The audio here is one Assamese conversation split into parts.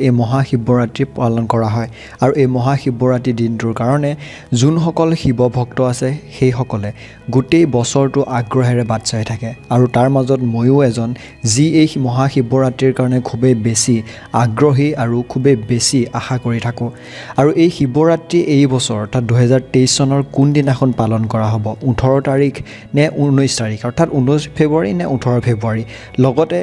এই মহাশিৱৰাত্ৰি পালন কৰা হয় আৰু এই মহাশিৱৰাত্ৰি দিনটোৰ কাৰণে যোনসকল শিৱ ভক্ত আছে সেইসকলে গোটেই বছৰটো আগ্ৰহেৰে বাট চাই থাকে আৰু তাৰ মাজত ময়ো এজন যি এই মহাশিৱৰাত্ৰিৰ কাৰণে খুবেই বেছি আগ্ৰহী আৰু খুবেই বেছি আশা কৰি থাকোঁ আৰু এই শিৱৰাত্ৰি এই বছৰ অৰ্থাৎ 2023 চনৰ কোন দিনাখন পালন কৰা হ'ব 18 তাৰিখ নে 19 তাৰিখ অৰ্থাৎ 19 ফেব্ৰুৱাৰী নে 18 ফেব্ৰুৱাৰী লগতে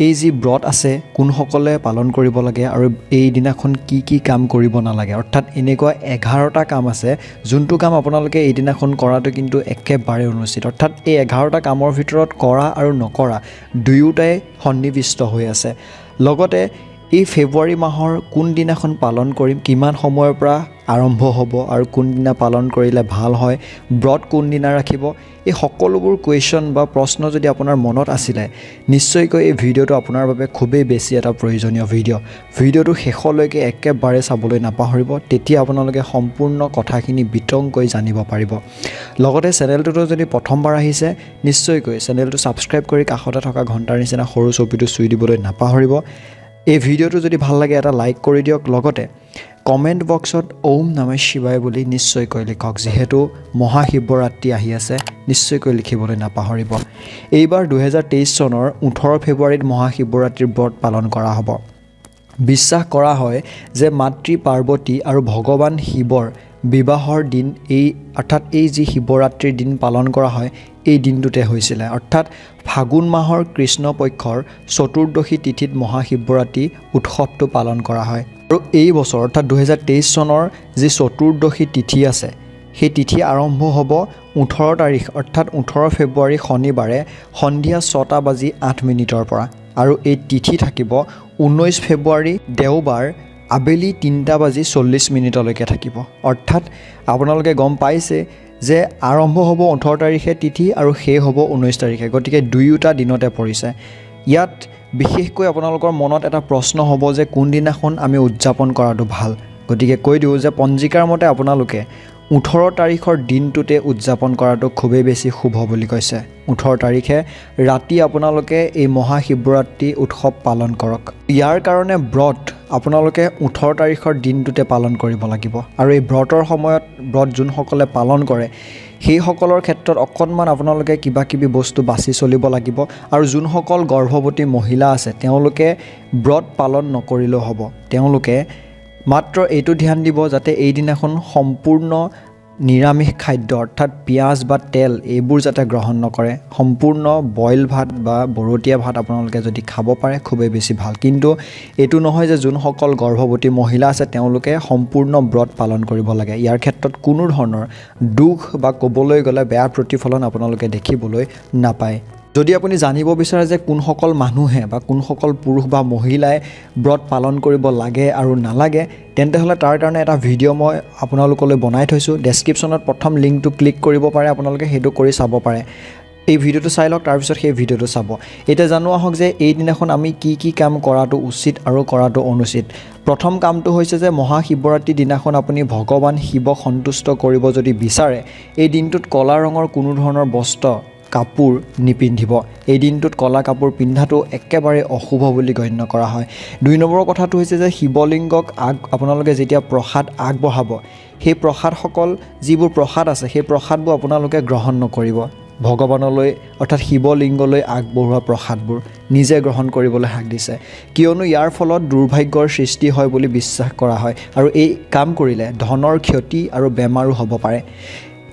এই যি ব্ৰত আছে কোনসকলে পালন কৰিব লাগে আৰু এই দিনাখন কি কাম কৰিব নালাগে অৰ্থাৎ এনেকুৱা 11টা কাম আছে যোনটো কাম আপোনালোকে এই দিনাখন কৰাটো কিন্তু একেবাৰে অনুচিত অৰ্থাৎ এই 11টা কামৰ ভিতৰত কৰা আৰু নকৰা দুয়োটাই সন্নিৱিষ্ট হৈ আছে লগতে এই ফেব্ৰুৱাৰী মাহৰ কোন দিনাখন পালন কৰিম কিমান সময়ৰ পৰা আৰম্ভ হ'ব আৰু কোন দিনা পালন কৰিলে ভাল হয় ব্ৰত কোন দিনা ৰাখিব এই সকলোবোৰ কোৱেশ্চন বা প্ৰশ্ন যদি আপোনাৰ মনত আছিলে নিশ্চয়কৈ এই ভিডিঅ'টো আপোনাৰ বাবে খুবেই বেছি এটা প্ৰয়োজনীয় ভিডিঅ'টো শেষলৈকে একেবাৰে চাবলৈ নাপাহৰিব তেতিয়া আপোনালোকে সম্পূৰ্ণ কথাখিনি বিতংকৈ জানিব পাৰিব লগতে চেনেলটোতো যদি প্ৰথমবাৰ আহিছে নিশ্চয়কৈ চেনেলটো ছাবস্ক্ৰাইব কৰি কাষতে থকা ঘণ্টাৰ নিচিনা সৰু চকিটো চুই দিবলৈ নাপাহৰিব এই ভিডিঅ'টো যদি ভাল লাগে এটা লাইক কৰি দিয়ক লগতে কমেণ্ট বক্সত ওম নমঃ শিৱায় বুলি নিশ্চয়কৈ লিখক যেহেতু মহাশিৱৰাত্ৰি আহি আছে নিশ্চয়কৈ লিখিবলৈ নাপাহৰিব এইবাৰ 2023 চনৰ 18 ফেব্ৰুৱাৰীত মহাশিৱৰাত্ৰিৰ ব্ৰত পালন কৰা হ'ব বিশ্বাস কৰা হয় যে মাতৃ পাৰ্বতী আৰু ভগৱান শিৱৰ বিবাহৰ দিন এই অৰ্থাৎ এই যি শিৱৰাত্ৰিৰ দিন পালন কৰা হয় এই দিনটোতে হৈছিলে অৰ্থাৎ ফাগুন মাহৰ কৃষ্ণ পক্ষৰ চতুৰ্দশী তিথিত মহাশিৱৰাত্ৰি উৎসৱটো পালন কৰা হয় আৰু এই বছৰ অৰ্থাৎ 2023 চনৰ যি চতুৰ্দশী তিথি আছে সেই তিথি আৰম্ভ হ'ব 18 তাৰিখ অৰ্থাৎ 18 ফেব্ৰুৱাৰী শনিবাৰে সন্ধিয়া 6:08 পৰা আৰু এই তিথি থাকিব 19 ফেব্ৰুৱাৰী দেওবাৰ আবেলি 3:40 থাকিব অৰ্থাৎ আপোনালোকে গম পাইছে যে আৰম্ভ হ'ব 18 তাৰিখে তিথি আৰু শেষ হ'ব 19 তাৰিখে গতিকে দুয়োটা দিনতে পৰিছে ইয়াত বিশেষকৈ আপোনালোকৰ মনত এটা প্ৰশ্ন হ'ব যে কোন দিনাখন আমি উদযাপন কৰাটো ভাল গতিকে কৈ দিওঁ যে পঞ্জিকাৰ মতে আপোনালোকে 18 তাৰিখৰ দিনটোতে উদযাপন কৰাটো খুবেই বেছি শুভ বুলি কৈছে 18 তাৰিখে ৰাতি আপোনালোকে এই মহাশিৱৰাত্ৰি উৎসৱ পালন কৰক ইয়াৰ কাৰণে ব্ৰত আপোনালোকে 18 তাৰিখৰ দিনটোতে পালন কৰিব লাগিব আৰু এই ব্ৰতৰ সময়ত ব্ৰত যোনসকলে পালন কৰে সেইসকলৰ ক্ষেত্ৰত অকণমান আপোনালোকে কিবা বস্তু বাছি চলিব লাগিব আৰু যোনসকল গৰ্ভৱতী মহিলা আছে তেওঁলোকে ব্ৰত পালন নকৰিলেও হ'ব তেওঁলোকে মাত্ৰ এইটো ধ্যান দিব যাতে এই দিনাখন সম্পূৰ্ণ নিৰামিষ খাদ্য অৰ্থাৎ পিঁয়াজ বা তেল এইবোৰ যাতে গ্ৰহণ নকৰে সম্পূৰ্ণ বইল ভাত বা বৰতীয়া ভাত আপোনালোকে যদি খাব পাৰে খুবেই বেছি ভাল কিন্তু এইটো নহয় যে যোনসকল গৰ্ভৱতী মহিলা আছে তেওঁলোকে সম্পূৰ্ণ ব্ৰত পালন কৰিব লাগে ইয়াৰ ক্ষেত্ৰত কোনো ধৰণৰ দুখ বা ক'বলৈ গ'লে বেয়া প্ৰতিফলন আপোনালোকে দেখিবলৈ নাপায় যদি আপুনি জানিব বিচাৰে যে কোনসকল মানুহে বা কোনসকল পুৰুষ বা মহিলাই ব্ৰত পালন কৰিব লাগে আৰু নালাগে তেন্তে হলে তাৰ কাৰণে এটা ভিডিঅ' মই আপোনালোকলৈ বনাই থৈছোঁ ডেছক্ৰিপশ্যনত প্ৰথম লিংকটো ক্লিক কৰিব পাৰে আপোনালোকে সেইটো কৰি চাব পাৰে এই ভিডিঅ'টো চাই লওক তাৰপিছত সেই ভিডিঅ'টো চাব এতিয়া জানো আহক যে এই দিনাখন আমি কি কাম কৰাটো উচিত আৰু কৰাটো অনুচিত প্ৰথম কামটো হৈছে যে মহাশিৱৰাত্ৰি দিনাখন আপুনি ভগৱান শিৱক সন্তুষ্ট কৰিব যদি বিচাৰে এই দিনটোত ক'লা ৰঙৰ কোনো ধৰণৰ বস্ত্ৰ কাপোৰ নিপিন্ধিব এই দিনটোত ক'লা কাপোৰ পিন্ধাটো একেবাৰে অশুভ বুলি গণ্য কৰা হয় 2 নম্বৰৰ কথাটো হৈছে যে শিৱলিংগক আপোনালোকে যেতিয়া প্ৰসাদ আগবঢ়াব সেই প্ৰসাদসকল যিবোৰ প্ৰসাদ আছে সেই প্ৰসাদবোৰ আপোনালোকে গ্ৰহণ নকৰিব ভগৱানলৈ অৰ্থাৎ শিৱলিংগলৈ আগবঢ়োৱা প্ৰসাদবোৰ নিজে গ্ৰহণ কৰিবলৈ হাক দিছে কিয়নো ইয়াৰ ফলত দুৰ্ভাগ্যৰ সৃষ্টি হয় বুলি বিশ্বাস কৰা হয় আৰু এই কাম কৰিলে ধনৰ ক্ষতি আৰু বেমাৰো হ'ব পাৰে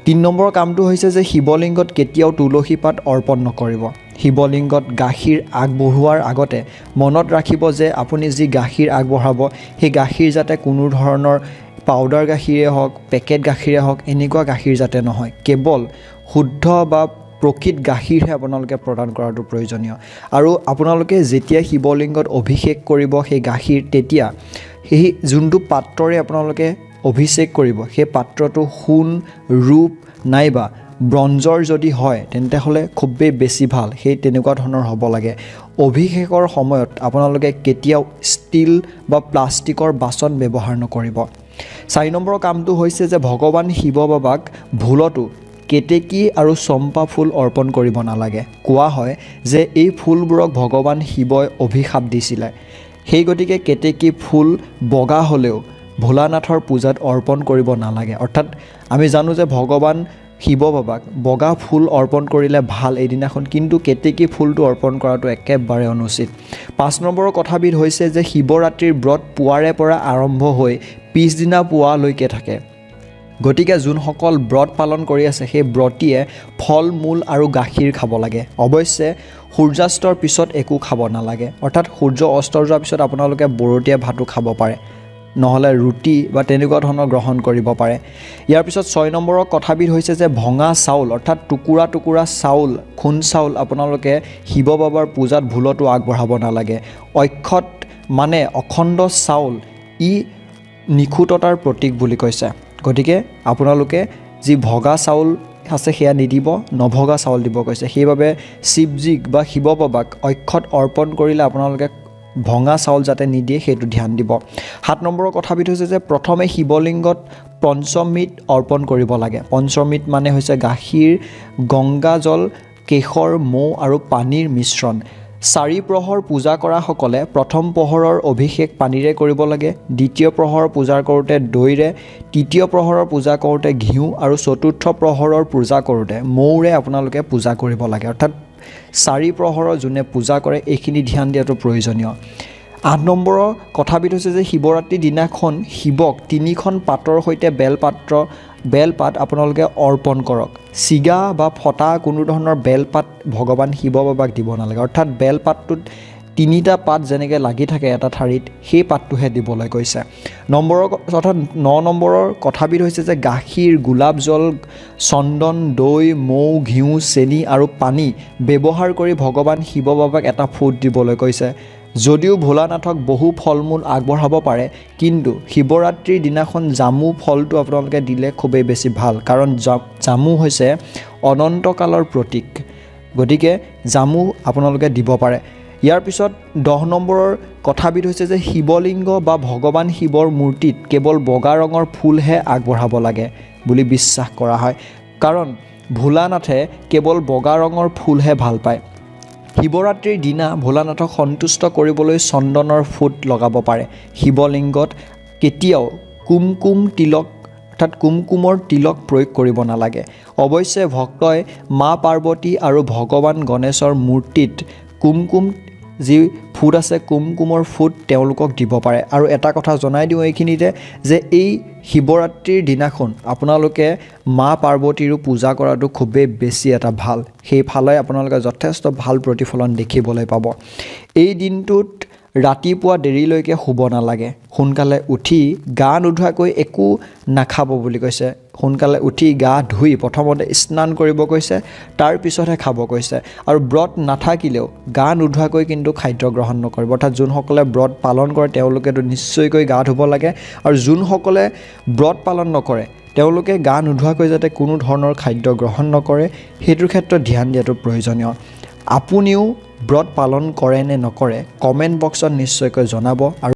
3 নম্বৰৰ কামটো হৈছে যে শিৱলিংগত কেতিয়াও তুলসী পাত অৰ্পণ নকৰিব শিৱলিংগত গাখীৰ আগবঢ়োৱাৰ আগতে মনত ৰাখিব যে আপুনি যি গাখীৰ আগবঢ়াব সেই গাখীৰ যাতে কোনো ধৰণৰ পাউডাৰ গাখীৰে হওক পেকেট গাখীৰে হওক এনেকুৱা গাখীৰ যাতে নহয় কেৱল শুদ্ধ বা প্ৰকৃত গাখীৰহে আপোনালোকে প্ৰদান কৰাটো প্ৰয়োজনীয় আৰু আপোনালোকে যেতিয়া শিৱলিংগত অভিষেক কৰিব সেই গাখীৰ তেতিয়া সেই যোনটো পাত্ৰৰে আপোনালোকে অভিষেক কৰিব সেই পাত্ৰটো সোণ ৰূপ নাইবা ব্ৰঞ্জৰ যদি হয় তেন্তে হলে খুবেই বেছি ভাল সেই তেনেকুৱা ধৰণৰ হ'ব লাগে অভিষেকৰ সময়ত আপোনালোকে কেতিয়াও ষ্টিল বা প্লাষ্টিকৰ বাচন ব্যৱহাৰ নকৰিব 4 নম্বৰৰ কামটো হৈছে যে ভগৱান শিৱ বাবাক ভুলতো কেতেকী আৰু চম্পা ফুল অৰ্পণ কৰিব নালাগে কোৱা হয় যে এই ফুলবোৰক ভগৱান শিৱই অভিশাপ দিছিলে সেই গতিকে কেতেকী ফুল বগা হ'লেও ভোলানাথৰ পূজাত অৰ্পণ কৰিব নালাগে। অৰ্থাৎ আমি জানো যে ভগৱান শিৱ বাবাক বগা ফুল অৰ্পণ কৰিলে ভাল এইদিনাখন, কিন্তু কেতেকী ফুলটো অৰ্পণ কৰাটো একেবাৰে অনুচিত। 5 নম্বৰৰ কথাবিধ হৈছে যে শিৱৰাত্ৰিৰ ব্ৰত পুৱাৰে পৰা আৰম্ভ হৈ পিছদিনা পুৱালৈকে থাকে। গতিকে যোনসকল ব্ৰত পালন কৰি আছে সেই ব্ৰতীয়ে ফল মূল আৰু গাখীৰ খাব লাগে। অৱশ্যে সূৰ্যাস্তৰ পিছত একো খাব নালাগে। অৰ্থাৎ সূৰ্য অস্ত যোৱাৰ পিছত আপোনালোকে বৰতীয়া ভাতো খাব পাৰে, নহ'লে ৰুটি বা তেনেকুৱা ধৰণৰ গ্ৰহণ কৰিব পাৰে। ইয়াৰ পিছত 6 নম্বৰৰ কথাবিধ হৈছে যে ভঙা চাউল অৰ্থাৎ টুকুৰা টুকুৰা চাউল, খুন চাউল আপোনালোকে শিৱ বাবাৰ পূজাত ভুলতো আগবঢ়াব নালাগে। অক্ষত মানে অখণ্ড চাউল ই নিখুঁততাৰ প্ৰতীক বুলি কৈছে। গতিকে আপোনালোকে যি ভগা চাউল আছে সেয়া নিদিব, নভগা চাউল দিব কৈছে। সেইবাবে শিৱজীক বা শিৱ বাবাক অক্ষত অৰ্পণ কৰিলে আপোনালোকে ভঙা চাউল যাতে নিদিয়ে সেইটো ধ্যান দিব। 7 নম্বৰৰ কথাবিধ হৈছে যে প্ৰথমে শিৱলিংগত পঞ্চমৃত অৰ্পণ কৰিব লাগে। পঞ্চমৃত মানে হৈছে গাখীৰ, গংগাজল, কেশৰ, মৌ আৰু পানীৰ মিশ্ৰণ। 4 প্ৰহৰ পূজা কৰাসকলে প্ৰথম প্ৰহৰৰ অভিষেক পানীৰে কৰিব লাগে, দ্বিতীয় প্ৰহৰৰ পূজা কৰোঁতে দৈৰে, তৃতীয় প্ৰহৰৰ পূজা কৰোঁতে ঘিউ আৰু চতুৰ্থ প্ৰহৰৰ পূজা কৰোঁতে মৌৰে আপোনালোকে পূজা কৰিব লাগে। অৰ্থাৎ 4 প্ৰহৰৰ যোনে পূজা কৰে এইখিনি ধ্যান দিয়াটো প্ৰয়োজনীয়। 8 নম্বৰৰ কথাবিধ হৈছে যে শিৱৰাত্ৰিৰ দিনাখন শিৱক 3খন পাতৰ সৈতে বেলপাত আপোনালোকে অৰ্পণ কৰক। ছিগা বা ফটা কোনো ধৰণৰ বেলপাত ভগৱান শিৱ বাবাক দিব নালাগে। অৰ্থাৎ বেলপাতটোত 3টা পাত যেনেকৈ লাগি থাকে এটা ঠাৰিত সেই পাতটোহে দিবলৈ কৈছে। 9 নম্বৰৰ কথাবিধ হৈছে যে গাখীৰ, গোলাপ জল, চন্দন, দৈ, মৌ, ঘিউ, চেনি আৰু পানী ব্যৱহাৰ কৰি ভগৱান শিৱ বাবাক এটা ফুট দিবলৈ কৈছে। যদিও ভোলানাথক বহু ফল মূল আগবঢ়াব পাৰে, কিন্তু শিৱৰাত্ৰিৰ দিনাখন জামু ফলটো আপোনালোকে দিলে খুবেই বেছি ভাল, কাৰণ জামু হৈছে অনন্তকালৰ প্ৰতীক। গতিকে জামু আপোনালোকে দিব পাৰে। ইয়াৰ পিছত 10 নম্বৰৰ কথাবিধ হৈছে যে শিৱলিংগ বা ভগৱান শিৱৰ মূৰ্তিত কেৱল বগা ৰঙৰ ফুলহে আগবঢ়াব লাগে বুলি বিশ্বাস কৰা হয়, কাৰণ ভোলানাথে কেৱল বগা ৰঙৰ ফুলহে ভাল পায়। শিৱৰাত্ৰিৰ দিনা ভোলানাথক সন্তুষ্ট কৰিবলৈ চন্দনৰ ফুট লগাব পাৰে। শিৱলিংগত কেতিয়াও কুমকুম তিলক অৰ্থাৎ কুমকুমৰ তিলক প্ৰয়োগ কৰিব নালাগে। অৱশ্যে ভক্তই মা পাৰ্বতী আৰু ভগৱান গণেশৰ মূৰ্তিত কুমকুম যি ফুট আছে কুমকুমৰ ফুট তেওঁলোকক দিব পাৰে। আৰু এটা কথা জনাই দিওঁ এইখিনিতে যে এই শিৱৰাত্ৰিৰ দিনাখন আপোনালোকে মা পাৰ্বতীৰো পূজা কৰাটো খুবেই বেছি এটা ভাল, সেইফালে আপোনালোকে যথেষ্ট ভাল প্ৰতিফলন দেখিবলৈ পাব। এই দিনটোত ৰাতিপুৱা দেৰিলৈকে শুব নালাগে। সোনকালে উঠি গা নোধোৱাকৈ একো নাখাব বুলি কৈছে। সোনকালে উঠি গা ধুই প্ৰথমতে স্নান কৰিব কৈছে, তাৰ পিছতহে খাব কৈছে। আৰু ব্ৰত নাথাকিলেও গা নোধোৱাকৈ কিন্তু খাদ্য গ্ৰহণ নকৰিব। অৰ্থাৎ যোনসকলে ব্ৰত পালন কৰে তেওঁলোকেতো নিশ্চয়কৈ গা ধুব লাগে, আৰু যোনসকলে ব্ৰত পালন নকৰে তেওঁলোকে গা নোধোৱাকৈ যাতে কোনো ধৰণৰ খাদ্য গ্ৰহণ নকৰে সেইটোৰ ক্ষেত্ৰত ধ্যান দিয়াটো প্ৰয়োজনীয়। আপুনিও ব্ৰত পালন কৰে নে নকৰে কমেণ্ট বক্সত নিশ্চয়কৈ জনাব। আৰু